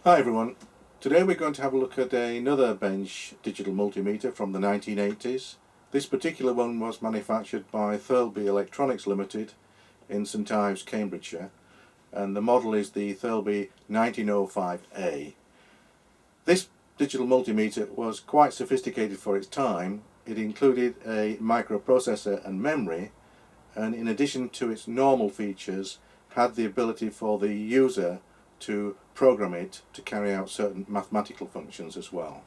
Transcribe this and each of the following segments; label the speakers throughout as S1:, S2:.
S1: Hi everyone, today we're going to have a look at another bench digital multimeter from the 1980s. This particular one was manufactured by Thurlby Electronics Ltd in St Ives, Cambridgeshire, and the model is the Thurlby 1905A. This digital multimeter was quite sophisticated for its time. It included a microprocessor and memory, and in addition to its normal features had the ability for the user to program it to carry out certain mathematical functions as well.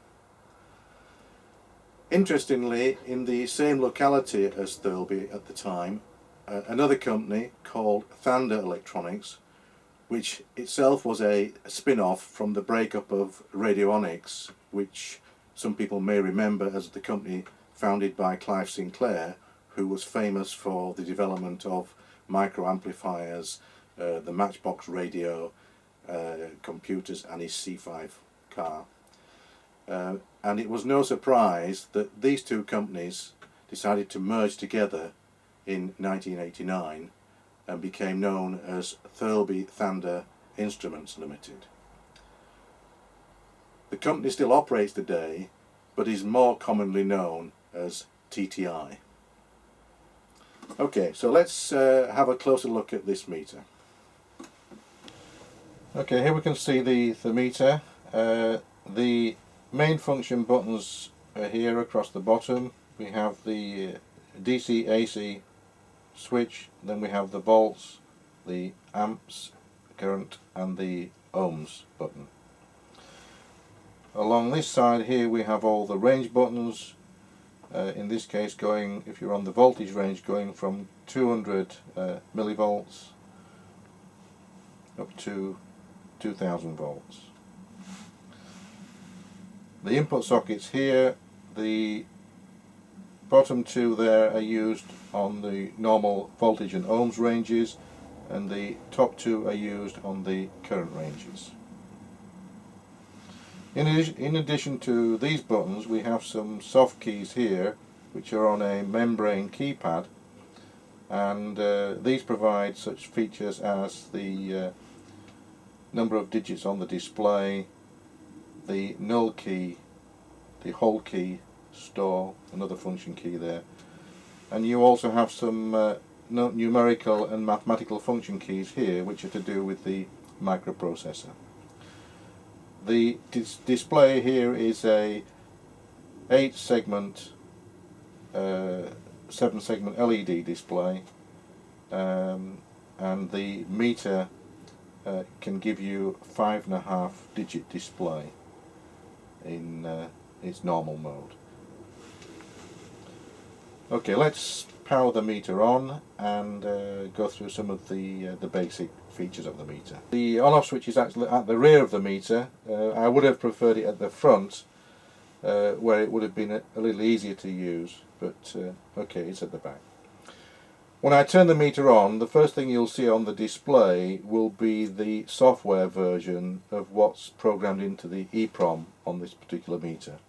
S1: Interestingly, in the same locality as Thurlby at the time, another company called Thunder Electronics, which itself was a spin-off from the breakup of Radionics, which some people may remember as the company founded by Clive Sinclair, who was famous for the development of microamplifiers, the Matchbox radio, computers and his C5 car. And it was no surprise that these two companies decided to merge together in 1989 and became known as Thurlby Thunder Instruments Ltd. The company still operates today, but is more commonly known as TTI. Okay, so let's have a closer look at this meter. Okay, here we can see the meter. The main function buttons are here across the bottom. We have the DC AC switch, then we have the volts, the amps, current and the ohms button. Along this side here we have all the range buttons, in this case going, if you're on the voltage range, going from 200 millivolts up to 2000 volts. The input sockets here, the bottom two there are used on the normal voltage and ohms ranges, and the top two are used on the current ranges. In addition to these buttons, we have some soft keys here which are on a membrane keypad, and these provide such features as the number of digits on the display, the null key, the hold key, store, another function key there, and you also have some numerical and mathematical function keys here which are to do with the microprocessor. The display here is a 8-segment 7-segment LED display, and the meter can give you 5.5 digit display in its normal mode. Okay, let's power the meter on and go through some of the basic features of the meter. The on-off switch is actually at the rear of the meter. I would have preferred it at the front, where it would have been a little easier to use, but okay, it's at the back. When I turn the meter on, the first thing you'll see on the display will be the software version of what's programmed into the EEPROM on this particular meter.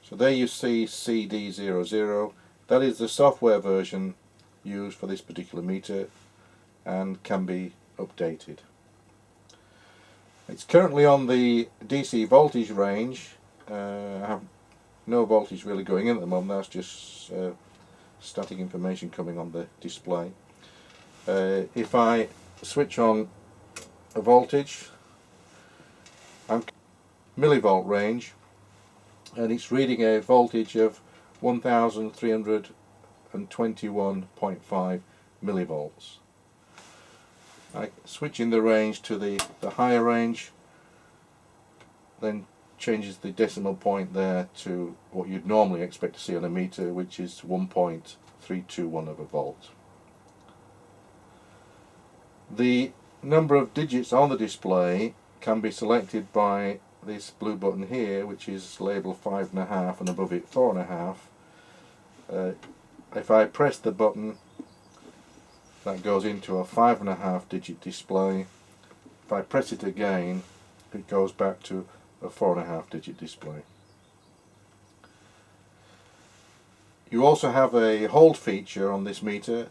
S1: So there you see CD00, that is the software version used for this particular meter and can be updated. It's currently on the DC voltage range. I have no voltage really going in at the moment, that's just static information coming on the display. If I switch on a voltage, I'm millivolt range, and it's reading a voltage of 1321.5 millivolts. I switch in the range to the higher range, then changes the decimal point there to what you'd normally expect to see on a meter, which is 1.321 of a volt. The number of digits on the display can be selected by this blue button here, which is labelled 5.5 and above it 4.5. If I press the button, that goes into a 5.5 digit display. If I press it again, it goes back to a 4.5 digit display. You also have a hold feature on this meter.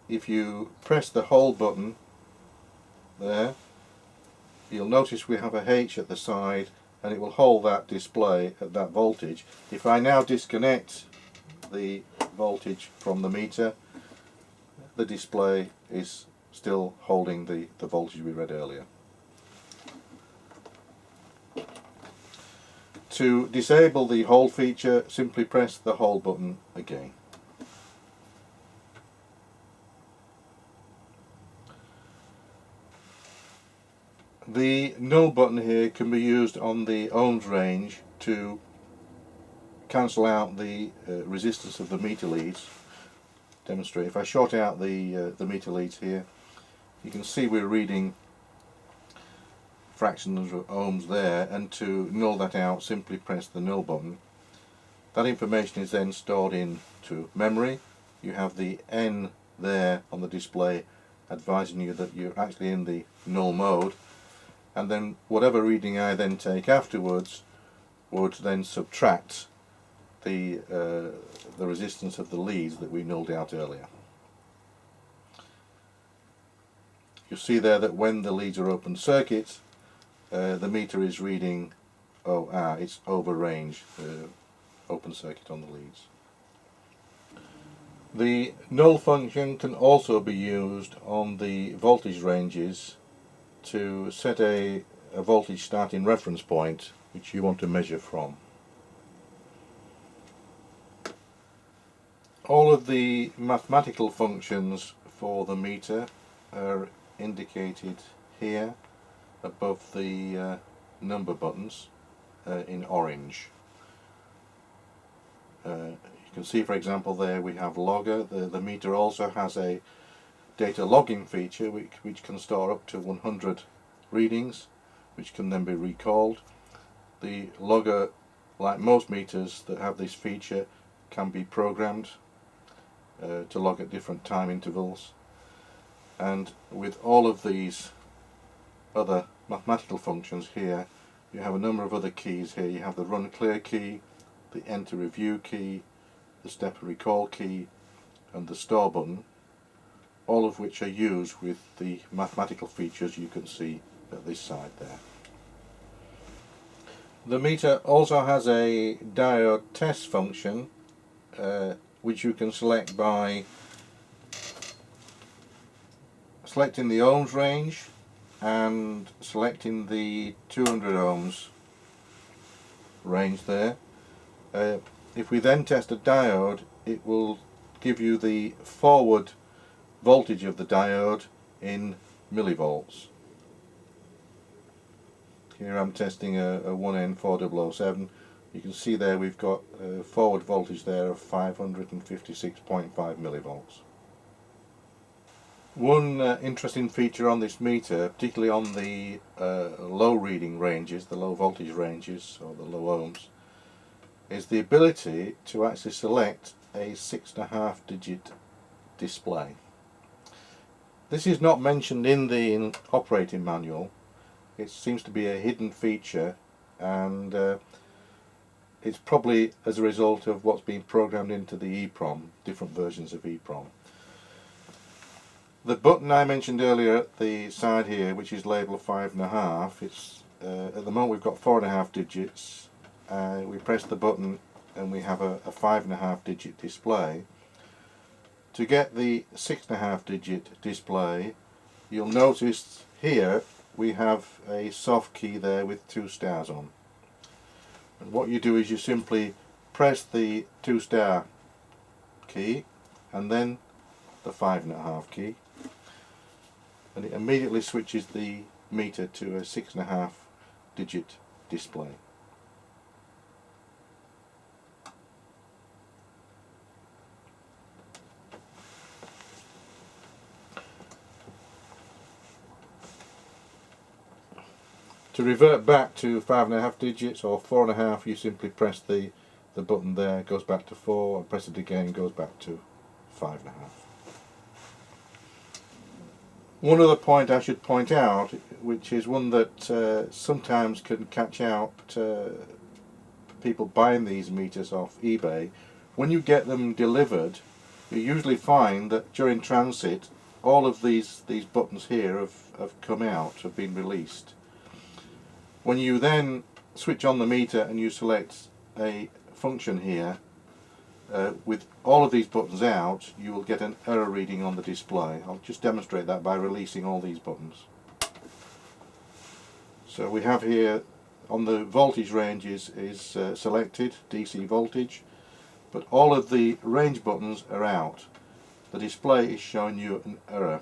S1: If you press the hold button there, you'll notice we have a H at the side, and it will hold that display at that voltage. If I now disconnect the voltage from the meter, the display is still holding the voltage we read earlier. To disable the hold feature, simply press the hold button again. The null button here can be used on the ohms range to cancel out the resistance of the meter leads. Demonstrate. If I short out the meter leads here, you can see we're reading fractions of ohms there, and to null that out, simply press the null button. That information is then stored into memory. You have the N there on the display advising you that you're actually in the null mode, and then whatever reading I then take afterwards would then subtract the resistance of the leads that we nulled out earlier. You see there that when the leads are open circuit, the meter is reading it's over range, open circuit on the leads. The null function can also be used on the voltage ranges to set a voltage starting reference point which you want to measure from. All of the mathematical functions for the meter are indicated here above the number buttons in orange. You can see, for example, there we have logger. The meter also has a data logging feature which can store up to 100 readings, which can then be recalled. The logger, like most meters that have this feature, can be programmed to log at different time intervals. And with all of these other mathematical functions here, you have a number of other keys here. You have the run clear key, the enter review key, the step recall key, and the store button, all of which are used with the mathematical features you can see at this side there. The meter also has a diode test function which you can select by selecting the ohms range and selecting the 200 ohms range there. If we then test a diode, it will give you the forward voltage of the diode in millivolts. Here I'm testing a 1N4007. You can see there we've got a forward voltage there of 556.5 millivolts. One interesting feature on this meter, particularly on the low reading ranges, the low voltage ranges or the low ohms, is the ability to actually select a 6.5 digit display. This is not mentioned in the operating manual. It seems to be a hidden feature, and it's probably as a result of what's been programmed into the EEPROM, different versions of EEPROM. The button I mentioned earlier at the side here, which is labelled 5.5, it's at the moment we've got 4.5 digits. We press the button and we have a 5.5 digit display. To get the 6.5 digit display, you'll notice here we have a soft key there with 2 stars on. And what you do is you simply press the 2 star key and then the 5.5 key, and it immediately switches the meter to a 6.5 digit display. To revert back to 5.5 digits or 4.5, you simply press the button there, it goes back to 4, and press it again, it goes back to 5.5. One other point I should point out, which is one that sometimes can catch out people buying these meters off eBay. When you get them delivered, you usually find that during transit all of these buttons here have come out, have been released. When you then switch on the meter and you select a function here, with all of these buttons out, you will get an error reading on the display. I'll just demonstrate that by releasing all these buttons. So we have here on the voltage ranges is selected, DC voltage, but all of the range buttons are out. The display is showing you an error.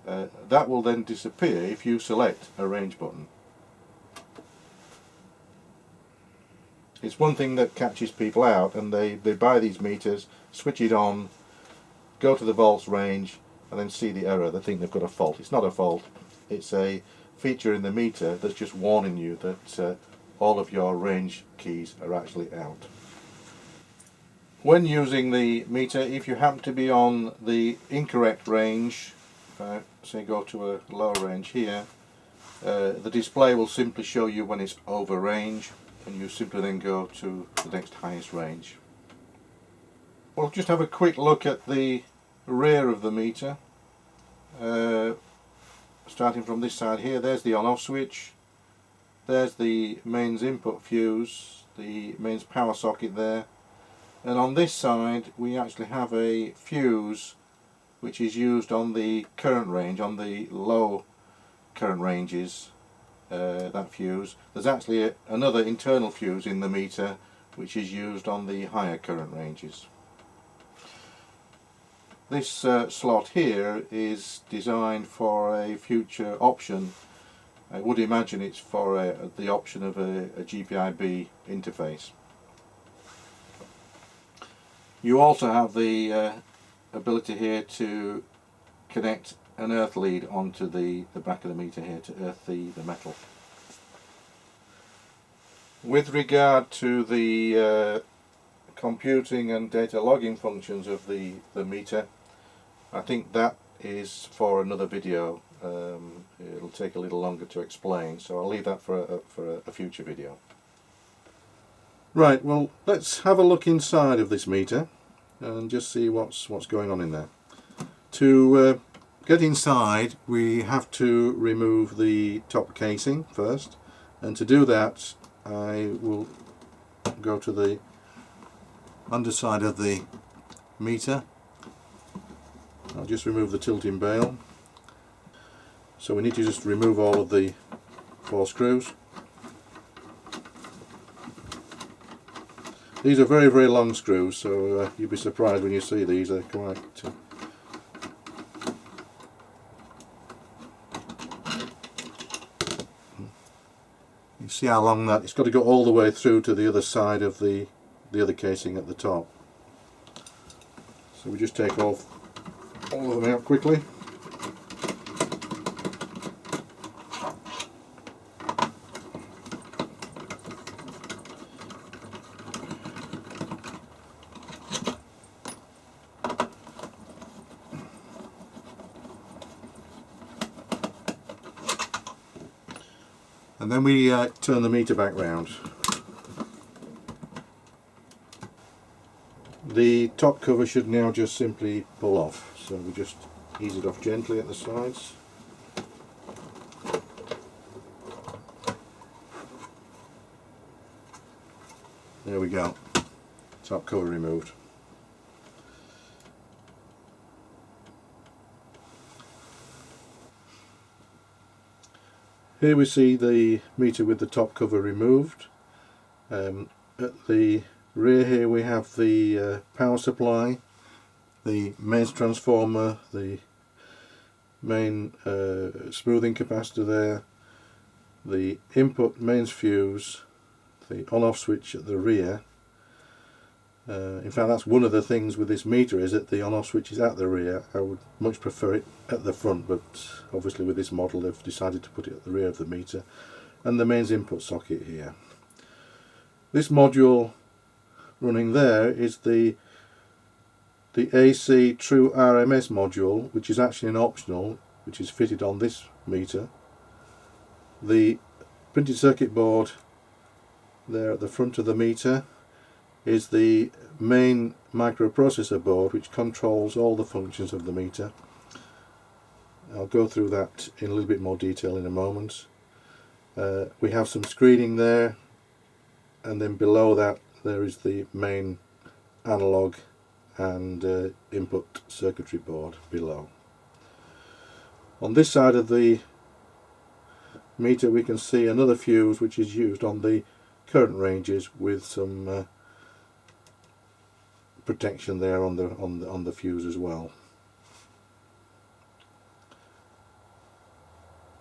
S1: That will then disappear if you select a range button. It's one thing that catches people out, and they buy these meters, switch it on, go to the volts range, and then see the error. They think they've got a fault. It's not a fault. It's a feature in the meter that's just warning you that all of your range keys are actually out. When using the meter, if you happen to be on the incorrect range, say go to a lower range here, the display will simply show you when it's over range, and you simply then go to the next highest range. We'll just have a quick look at the rear of the meter. Starting from this side here, there's the on-off switch, there's the mains input fuse, the mains power socket there, and on this side we actually have a fuse which is used on the current range, on the low current ranges. That fuse. There's actually another internal fuse in the meter which is used on the higher current ranges. This slot here is designed for a future option. I would imagine it's for the option of a GPIB interface. You also have the ability here to connect an earth lead onto the back of the meter here to earth the metal. With regard to the computing and data logging functions of the meter, I think that is for another video. It'll take a little longer to explain, so I'll leave that for a future video. Right, well, let's have a look inside of this meter and just see what's going on in there. To get inside, we have to remove the top casing first, and to do that I will go to the underside of the meter. I'll just remove the tilting bail. So we need to just remove all of the 4 screws. These are very, very long screws, so you'll be surprised when you see these. They're quite you see how long that, it's got to go all the way through to the other side of the other casing at the top. So we just take off all of them out quickly. And then we turn the meter back round. The top cover should now just simply pull off, so we just ease it off gently at the sides. There we go, top cover removed. Here we see the meter with the top cover removed. At the rear here we have the power supply, the mains transformer, the main smoothing capacitor there, the input mains fuse, the on-off switch at the rear. In fact, that's one of the things with this meter, is that the on-off switch is at the rear. I would much prefer it at the front, but obviously with this model they've decided to put it at the rear of the meter. And the mains input socket here. This module running there is the AC True RMS module, which is actually an optional, which is fitted on this meter. The printed circuit board there at the front of the meter is the main microprocessor board, which controls all the functions of the meter. I'll go through that in a little bit more detail in a moment. We have some screening there, and then below that there is the main analog and input circuitry board below. On this side of the meter we can see another fuse which is used on the current ranges, with some protection there on the fuse as well.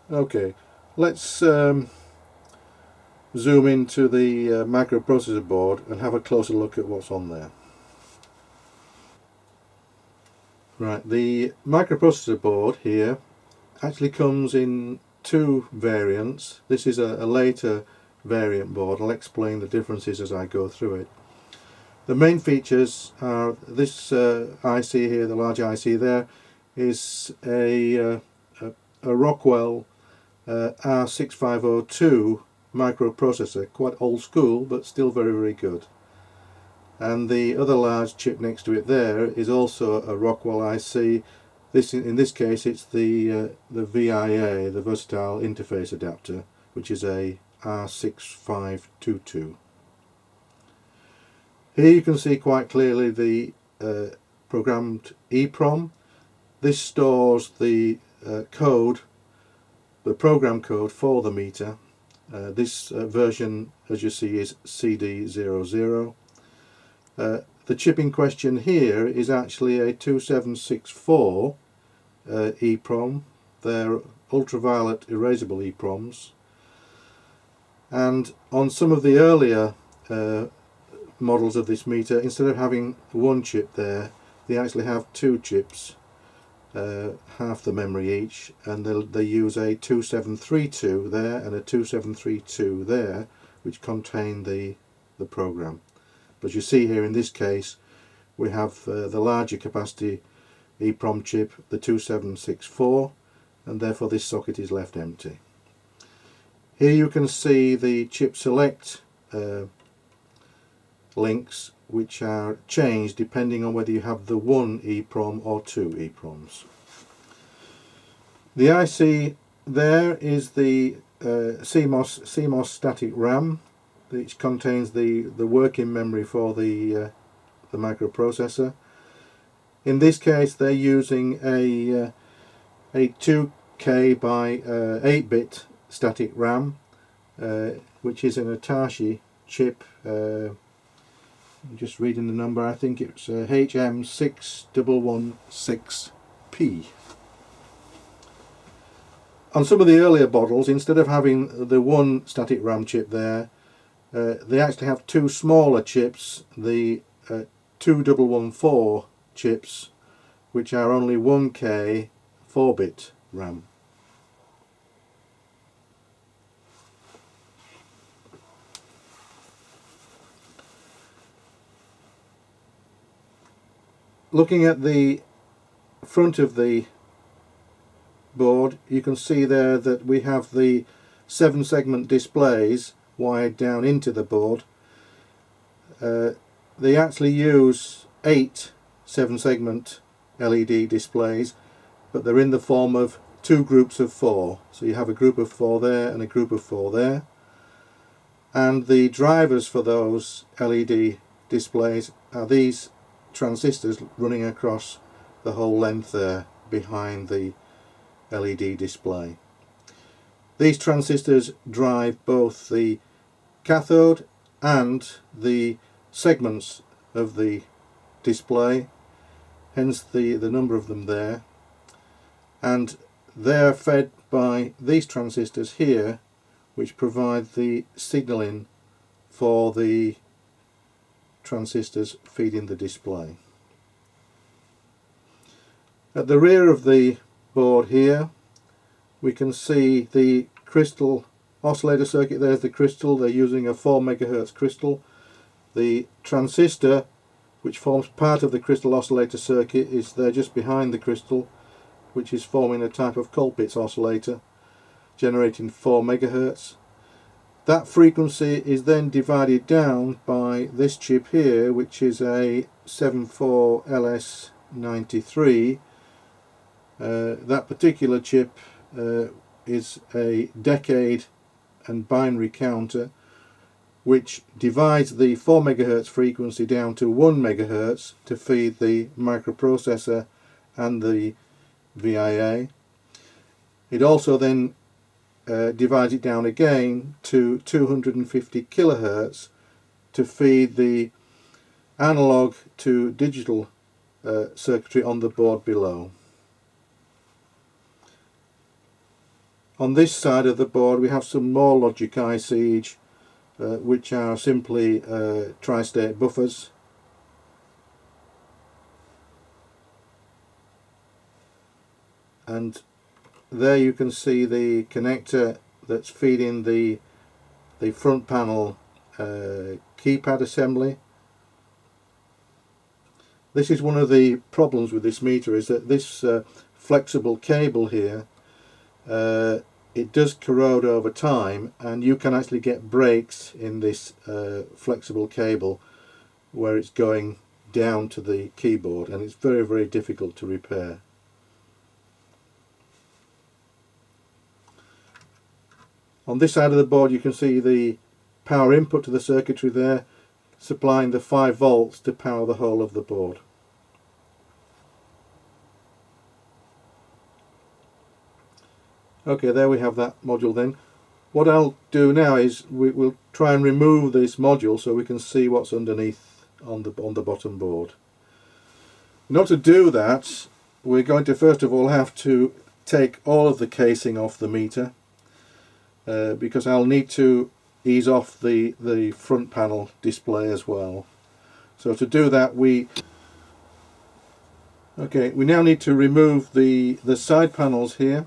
S1: Okay, let's zoom into the microprocessor board and have a closer look at what's on there. Right, the microprocessor board here actually comes in two variants. This is a later variant board. I'll explain the differences as I go through it. The main features are this IC here, the large IC there, is a Rockwell R6502 microprocessor, quite old school but still very, very good. And the other large chip next to it there is also a Rockwell IC. In this case it's the VIA, the Versatile Interface Adapter, which is a R6522. Here you can see quite clearly the programmed EEPROM. This stores the code, the program code for the meter. This version, as you see, is CD00. The chip in question here is actually a 2764 EEPROM. They're ultraviolet erasable EEPROMs. And on some of the earlier models of this meter, instead of having one chip there, they actually have two chips, half the memory each, and they use a 2732 there and a 2732 there, which contain the program. But you see here in this case we have the larger capacity EEPROM chip, the 2764, and therefore this socket is left empty. Here you can see the chip select links, which are changed depending on whether you have the one EEPROM or two EEPROMs. The IC there is the CMOS static RAM, which contains the working memory for the microprocessor. In this case they're using a 2K by 8-bit static RAM, which is an Hitachi chip. I'm just reading the number, I think it's HM6116P. On some of the earlier models, instead of having the one static RAM chip there, they actually have two smaller chips, the 2114 chips, which are only 1K 4-bit RAM. Looking at the front of the board, you can see there that we have the 7-segment displays wired down into the board. They actually use 8 7-segment LED displays, but they're in the form of two groups of 4. So you have a group of 4 there and a group of 4 there. And the drivers for those LED displays are these transistors running across the whole length there behind the LED display. These transistors drive both the cathode and the segments of the display, hence the number of them there, and they're fed by these transistors here, which provide the signaling for the transistors feeding the display. At the rear of the board here we can see the crystal oscillator circuit. There's the crystal. They're using a 4 MHz crystal. The transistor, which forms part of the crystal oscillator circuit, is there just behind the crystal, which is forming a type of Colpitts oscillator generating 4 MHz. That frequency is then divided down by this chip here, which is a 74LS93. That particular chip is a decade and binary counter, which divides the 4 MHz frequency down to 1 MHz to feed the microprocessor and the VIA. It also then divides it down again to 250 kHz to feed the analog to digital circuitry on the board below. On this side of the board we have some more logic ICs, which are simply tri-state buffers. And there you can see the connector that's feeding the front panel keypad assembly. This is one of the problems with this meter, is that this flexible cable here, it does corrode over time, and you can actually get breaks in this flexible cable where it's going down to the keyboard, and it's very, very difficult to repair. On this side of the board you can see the power input to the circuitry there, supplying the 5 volts to power the whole of the board. Okay, there we have that module then. What I'll do now is we'll try and remove this module so we can see what's underneath on the bottom board. In order to do that, we're going to first of all have to take all of the casing off the meter, because I'll need to ease off the front panel display as well. So to do that we now need to remove the side panels here,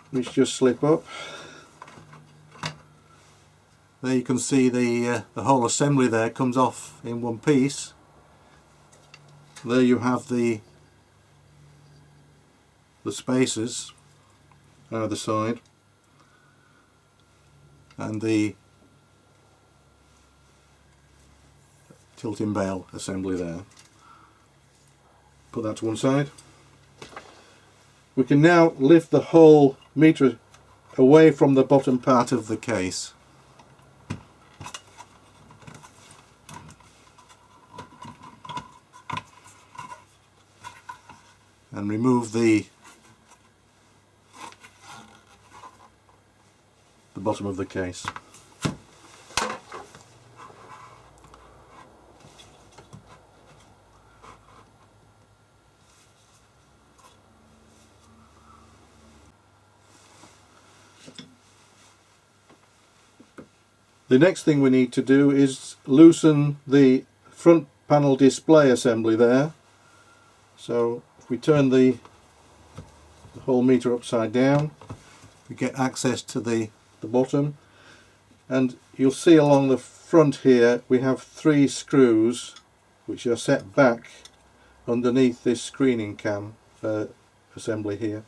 S1: which just slip up. There you can see the whole assembly there comes off in one piece. There you have the spacers either side, and the tilting bale assembly there. Put that to one side. We can now lift the whole meter away from the bottom part of the case. And remove the bottom of the case. The next thing we need to do is loosen the front panel display assembly there. So if we turn the whole meter upside down, we get access to the bottom, and you'll see along the front here we have 3 screws which are set back underneath this screening cam assembly here.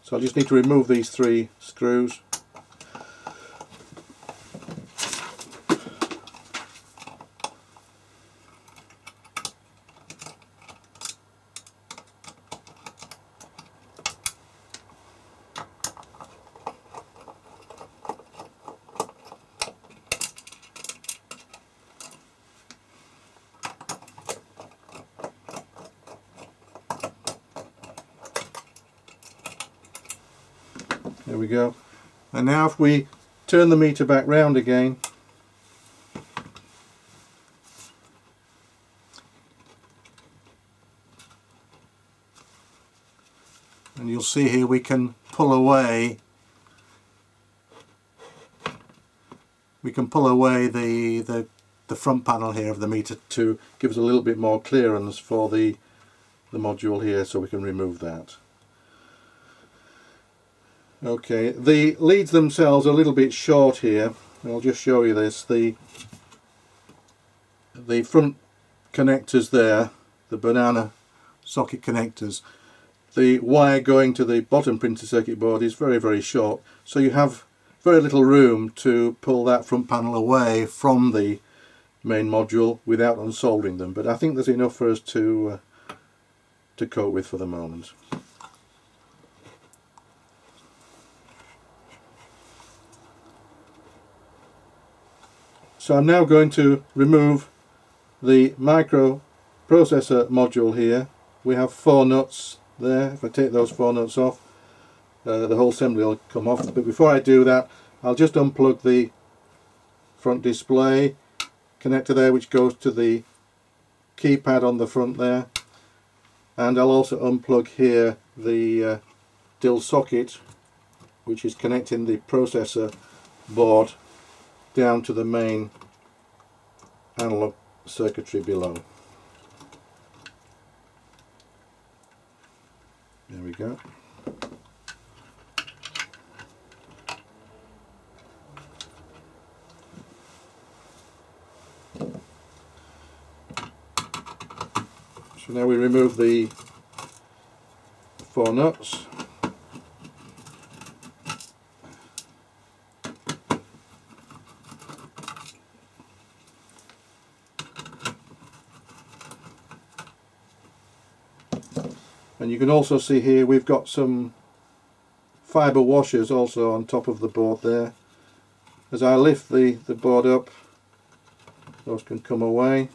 S1: So I just need to remove these 3 screws. There we go. And now if we turn the meter back round again, and you'll see here we can pull away the front panel here of the meter to give us a little bit more clearance for the module here, so we can remove that. Okay, the leads themselves are a little bit short here. I'll just show you this. The front connectors there, the banana socket connectors, the wire going to the bottom printed circuit board is very, very short, so you have very little room to pull that front panel away from the main module without unsoldering them, but I think there's enough for us to cope with for the moment. So I'm now going to remove the microprocessor module here. We have 4 nuts there. If I take those 4 nuts off, the whole assembly will come off. But before I do that, I'll just unplug the front display connector there, which goes to the keypad on the front there, and I'll also unplug here the DIL socket, which is connecting the processor board down to the main analog circuitry below. There we go. So now we remove the 4 nuts. And you can also see here we've got some fibre washers also on top of the board there. As I lift the board up, those can come away.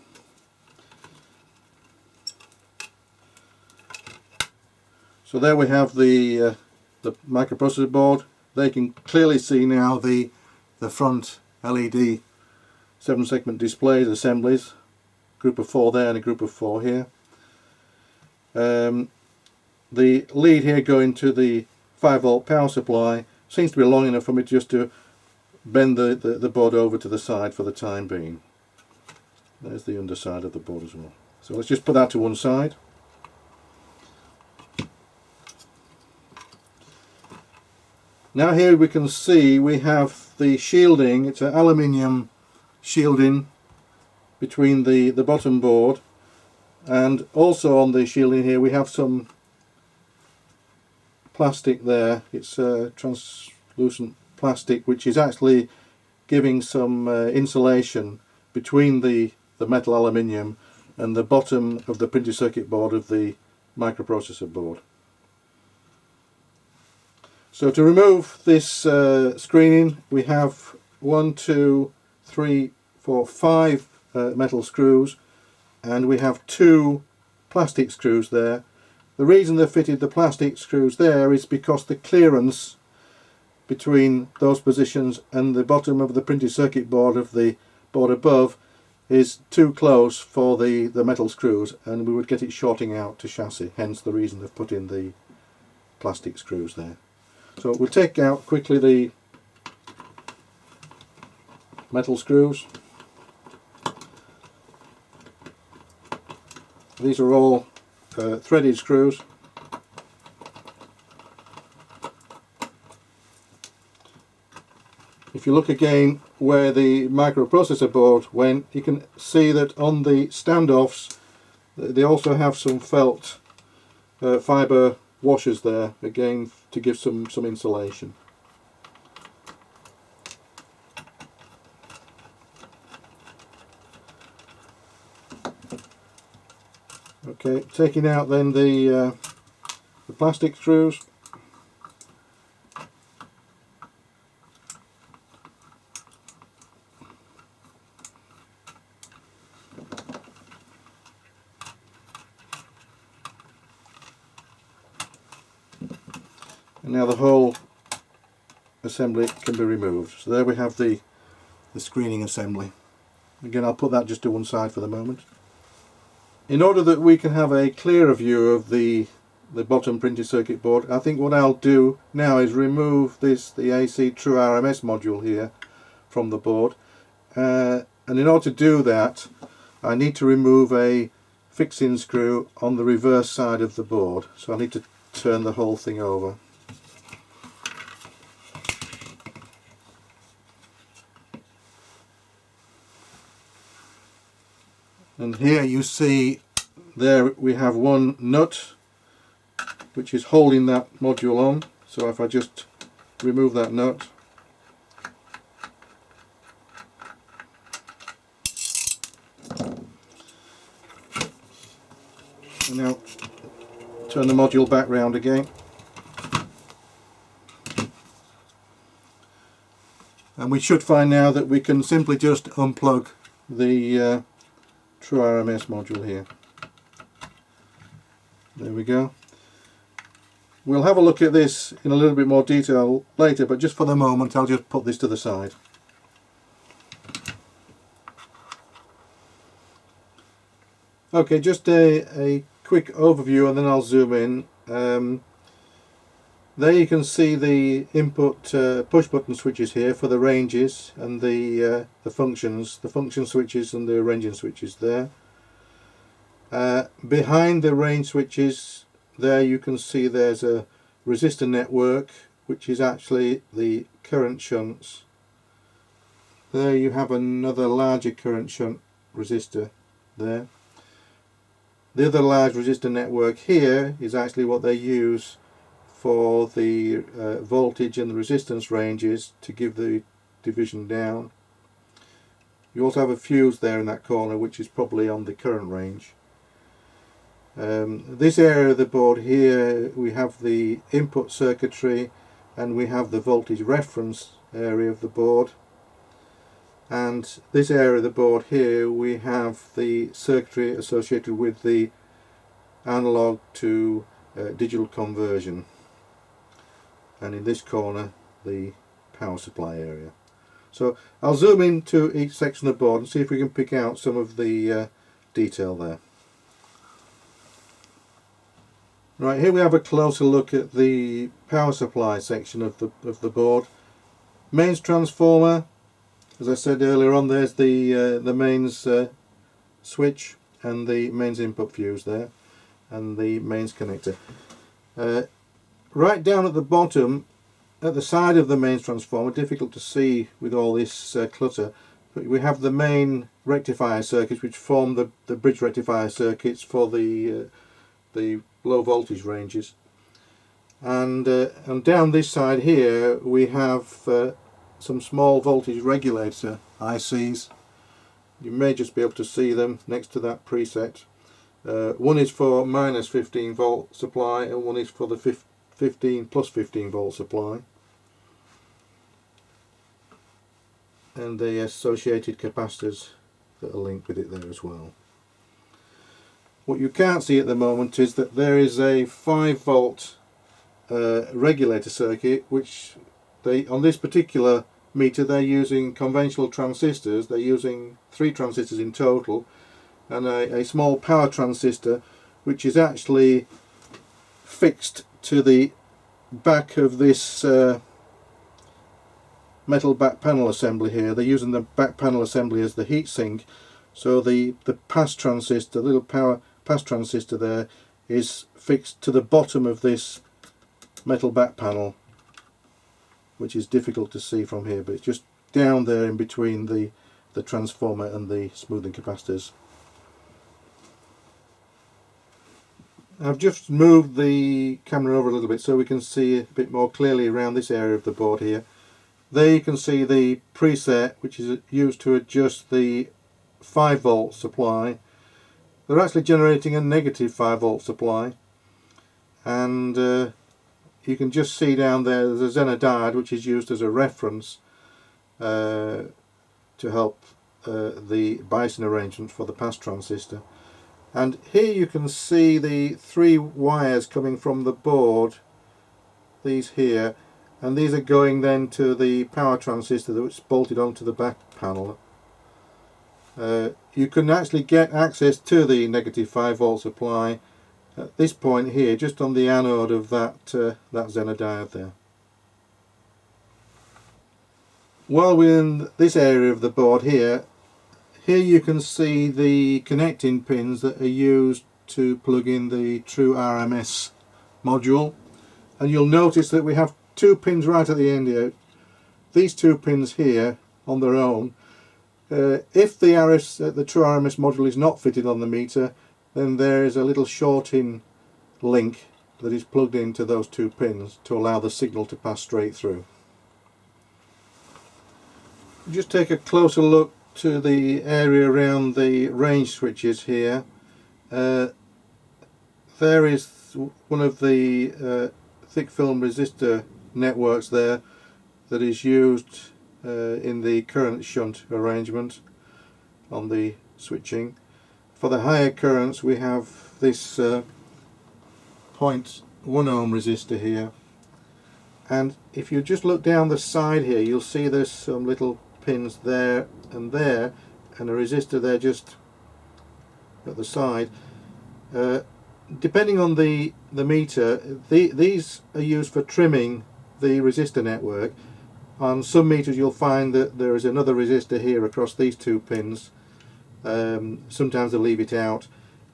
S1: So there we have the microprocessor board. They can clearly see now the front LED 7-segment displays assemblies, group of 4 there and a group of 4 here. The lead here going to the 5-volt power supply seems to be long enough for me just to bend the board over to the side for the time being. There's the underside of the board as well. So let's just put that to one side. Now here we can see we have the shielding. It's an aluminium shielding between the bottom board, and also on the shielding here we have some plastic there. It's translucent plastic which is actually giving some insulation between the metal aluminium and the bottom of the printed circuit board of the microprocessor board. So to remove this screening, we have 1, 2, 3, 4, 5 metal screws, and we have 2 plastic screws there. The reason they fitted the plastic screws there is because the clearance between those positions and the bottom of the printed circuit board of the board above is too close for the metal screws, and we would get it shorting out to chassis, hence the reason they've put in the plastic screws there. So we'll take out quickly the metal screws. These are all threaded screws. If you look again where the microprocessor board went, you can see that on the standoffs they also have some felt fibre washers there, again to give some insulation. Okay, taking out then the plastic screws. And now the whole assembly can be removed. So there we have the screening assembly. Again, I'll put that just to one side for the moment. In order that we can have a clearer view of the bottom printed circuit board, I think what I'll do now is remove the AC True RMS module here from the board. And in order to do that, I need to remove a fixing screw on the reverse side of the board. So I need to turn the whole thing over. And here you see there we have one nut which is holding that module on. So if I just remove that nut, and now turn the module back round again. And we should find now that we can simply just unplug the True RMS module here. There we go. We'll have a look at this in a little bit more detail later, but just for the moment I'll just put this to the side. Okay, just a quick overview and then I'll zoom in. There you can see the input push button switches here for the ranges and the function switches and the ranging switches there. Behind the range switches there you can see there's a resistor network, which is actually the current shunts. There you have another larger current shunt resistor there. The other large resistor network here is actually what they use for the voltage and the resistance ranges to give the division down. You also have a fuse there in that corner, which is probably on the current range. This area of the board here, we have the input circuitry and we have the voltage reference area of the board. And this area of the board here, we have the circuitry associated with the analog to digital conversion. And in this corner, the power supply area. So I'll zoom into each section of the board and see if we can pick out some of the detail there. Right, here we have a closer look at the power supply section of the board. Mains transformer, as I said earlier on, there's the mains switch and the mains input fuse there, and the mains connector. Right down at the bottom, at the side of the mains transformer, difficult to see with all this clutter, but we have the main rectifier circuits which form the bridge rectifier circuits for the low voltage ranges. And down this side here we have some small voltage regulator ICs. You may just be able to see them next to that preset. One is for minus 15 volt supply and one is for the 15 plus 15 volt supply, and the associated capacitors that are linked with it there as well. What you can't see at the moment is that there is a 5 volt regulator circuit, which on this particular meter they're using conventional transistors. They're using 3 transistors in total and a small power transistor which is actually fixed to the back of this metal back panel assembly here. They're using the back panel assembly as the heatsink, so the pass transistor, the little power pass transistor there, is fixed to the bottom of this metal back panel, which is difficult to see from here, but it's just down there in between the transformer and the smoothing capacitors. I've just moved the camera over a little bit so we can see a bit more clearly around this area of the board here. There you can see the preset, which is used to adjust the 5 volt supply. They're actually generating a negative 5 volt supply, and you can just see down there there's a Zener diode which is used as a reference to help the biasing arrangement for the pass transistor. And here you can see the 3 wires coming from the board, these here, and these are going then to the power transistor that's bolted onto the back panel. You can actually get access to the negative 5 volt supply at this point here, just on the anode of that Zener diode there. While we're in this area of the board here you can see the connecting pins that are used to plug in the True RMS module, and you'll notice that we have 2 pins right at the end here. These 2 pins here on their own, if the True RMS module is not fitted on the meter, then there is a little short-in link that is plugged into those 2 pins to allow the signal to pass straight through. Just take a closer look to the area around the range switches here. There is one of the thick film resistor networks there that is used in the current shunt arrangement on the switching. For the higher currents we have this 0.1 ohm resistor here, and if you just look down the side here you'll see there's some little pins there and a resistor there just at the side. Depending on the meter, these are used for trimming the resistor network. On some meters you'll find that there is another resistor here across these two pins. Sometimes they'll leave it out,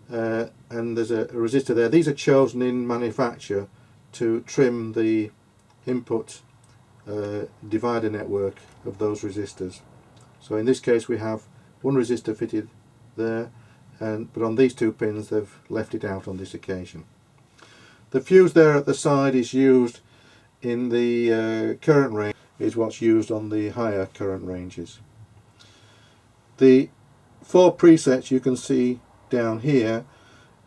S1: and there's a resistor there. These are chosen in manufacture to trim the input divider network of those resistors. So in this case we have one resistor fitted there, but on these two pins they've left it out on this occasion. The fuse there at the side is used in the current range, is what's used on the higher current ranges. The 4 presets you can see down here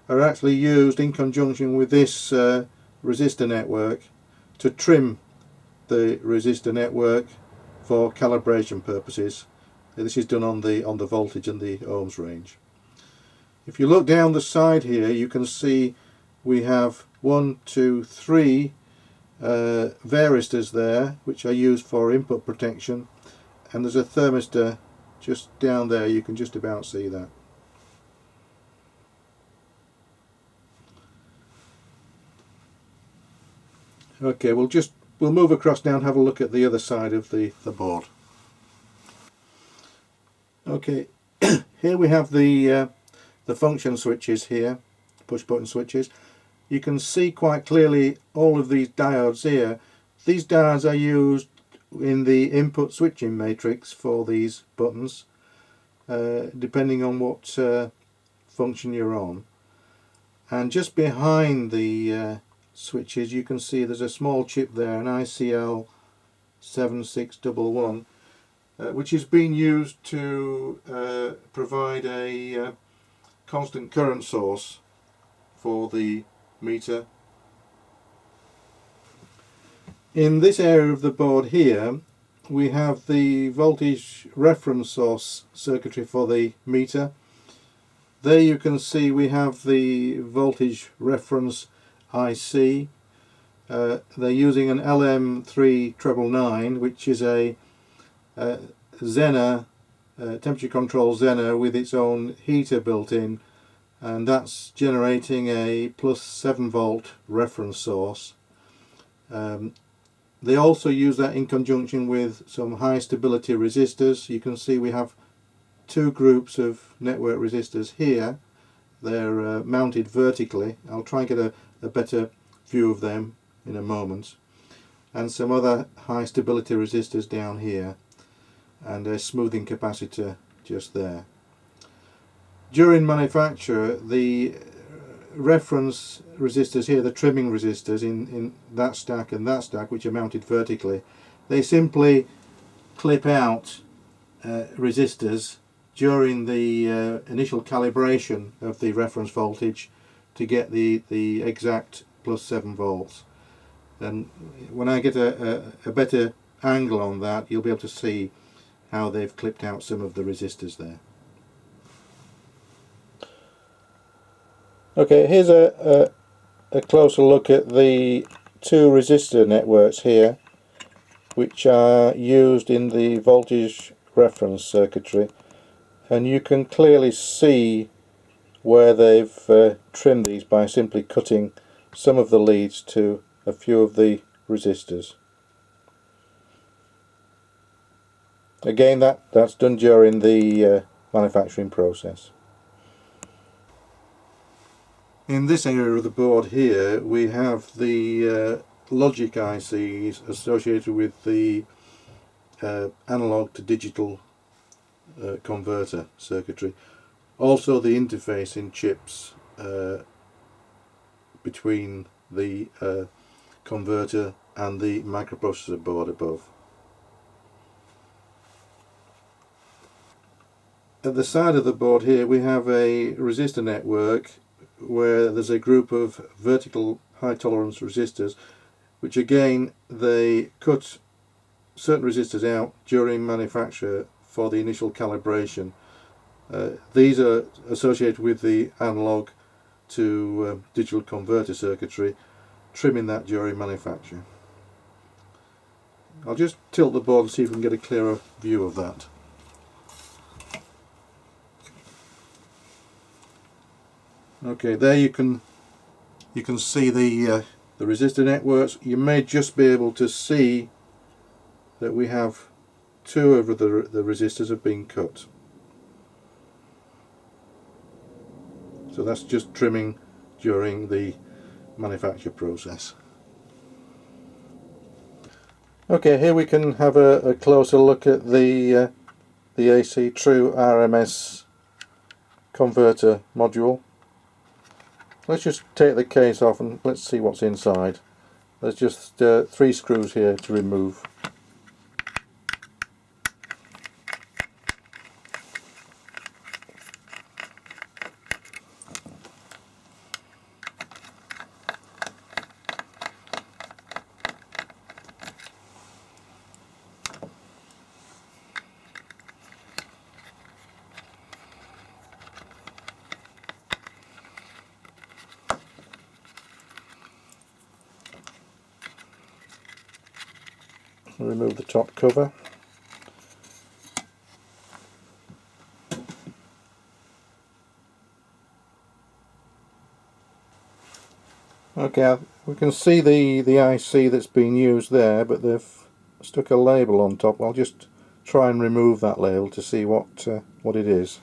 S1: are actually used in conjunction with this resistor network to trim the resistor network for calibration purposes. This is done on the voltage and the ohms range. If you look down the side here you can see we have 1, 2, 3 varistors there which are used for input protection, and there's a thermistor just down there, you can just about see that. Okay, we'll move across now and have a look at the other side of the board. Okay, here we have the function switches here, push button switches. You can see quite clearly all of these diodes here. These diodes are used in the input switching matrix for these buttons, depending on what function you're on. And just behind the switches you can see there's a small chip there, an ICL 7611, which is being used to provide a constant current source for the meter. In this area of the board here we have the voltage reference source circuitry for the meter. There you can see we have the voltage reference IC. They're using an LM3999, which is a Zener, temperature control Zener with its own heater built in, and that's generating a plus 7 volt reference source. They also use that in conjunction with some high stability resistors. You can see we have 2 groups of network resistors here. They're mounted vertically. I'll try and get a better view of them in a moment. And some other high stability resistors down here, and a smoothing capacitor just there. During manufacture, the reference resistors here, the trimming resistors in that stack and that stack, which are mounted vertically, they simply clip out resistors during the initial calibration of the reference voltage to get the exact plus 7 volts. And when I get a better angle on that, you'll be able to see how they've clipped out some of the resistors there. Okay, here's a closer look at the 2 resistor networks here, which are used in the voltage reference circuitry, and you can clearly see where they've trimmed these by simply cutting some of the leads to a few of the resistors. Again, that's done during the manufacturing process. In this area of the board here we have the logic ICs associated with the analog to digital converter circuitry. Also the interfacing chips between the converter and the microprocessor board above. At the side of the board here we have a resistor network where there's a group of vertical high tolerance resistors, which again they cut certain resistors out during manufacture for the initial calibration. These are associated with the analog to digital converter circuitry, trimming that during manufacture. I'll just tilt the board and see if we can get a clearer view of that. Okay, there you can see the resistor networks. You may just be able to see that we have two of the resistors have been cut. So that's just trimming during the manufacture process. Okay, here we can have a closer look at the AC True RMS Converter module. Let's just take the case off and let's see what's inside. There's just 3 screws here to remove. Remove the top cover. Okay, we can see the IC that's been used there, but they've stuck a label on top. I'll just try and remove that label to see what it is.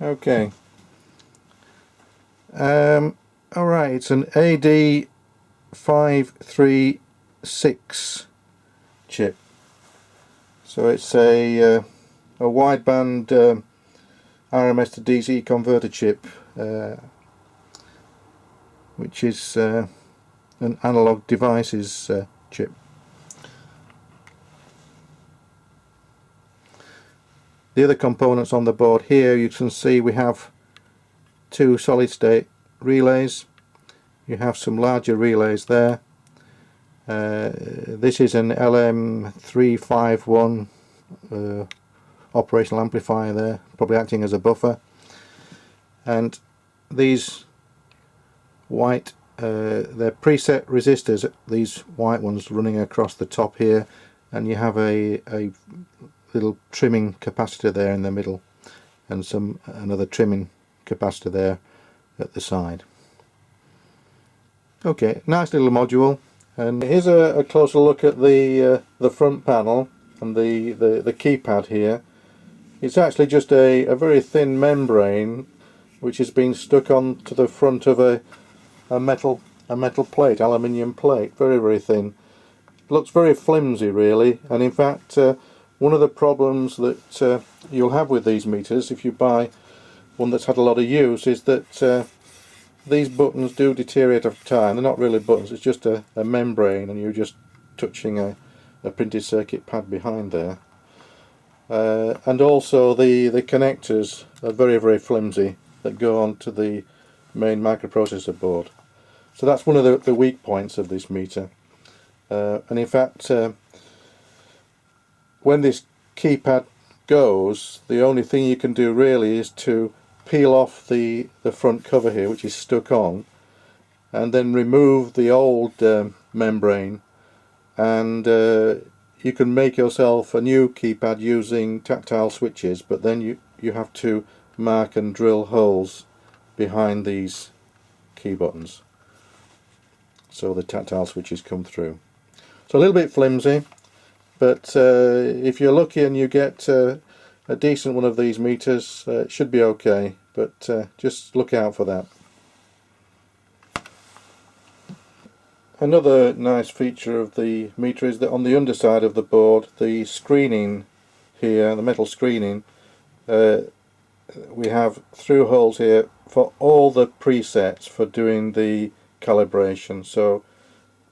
S1: Okay. Alright, it's an AD536 chip. So it's a wideband RMS to DC converter chip, which is an analog devices chip. The other components on the board here, you can see we have 2 solid state relays. You have some larger relays there. This is an LM351 operational amplifier there, probably acting as a buffer. And these white, they're preset resistors, these white ones running across the top here, and you have a little trimming capacitor there in the middle, and another trimming capacitor there at the side. Okay, nice little module. And here's a closer look at the front panel and the keypad here. It's actually just a very thin membrane which has been stuck onto the front of a metal plate, aluminium plate, very thin. Looks very flimsy really, and in fact one of the problems that you'll have with these meters if you buy one that's had a lot of use is that these buttons do deteriorate over time. They're not really buttons, it's just a membrane, and you're just touching a printed circuit pad behind there. And also the connectors are very flimsy that go onto the main microprocessor board. So that's one of the weak points of this meter. And in fact, when this keypad goes, the only thing you can do really is to peel off the front cover here, which is stuck on, and then remove the old membrane, and you can make yourself a new keypad using tactile switches, but then you have to mark and drill holes behind these key buttons so the tactile switches come through. So a little bit flimsy, but if you're lucky and you get a decent one of these meters, it should be okay, but just look out for that. Another nice feature of the meter is that on the underside of the board, the screening here, the metal screening, we have through holes here for all the presets for doing the calibration. So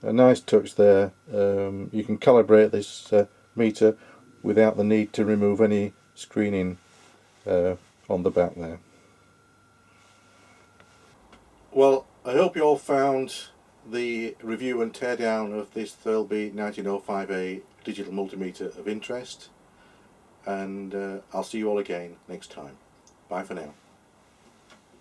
S1: a nice touch there. You can calibrate this meter without the need to remove any screening on the back there. Well, I hope you all found the review and teardown of this Thurlby 1905A digital multimeter of interest, and I'll see you all again next time. Bye for now.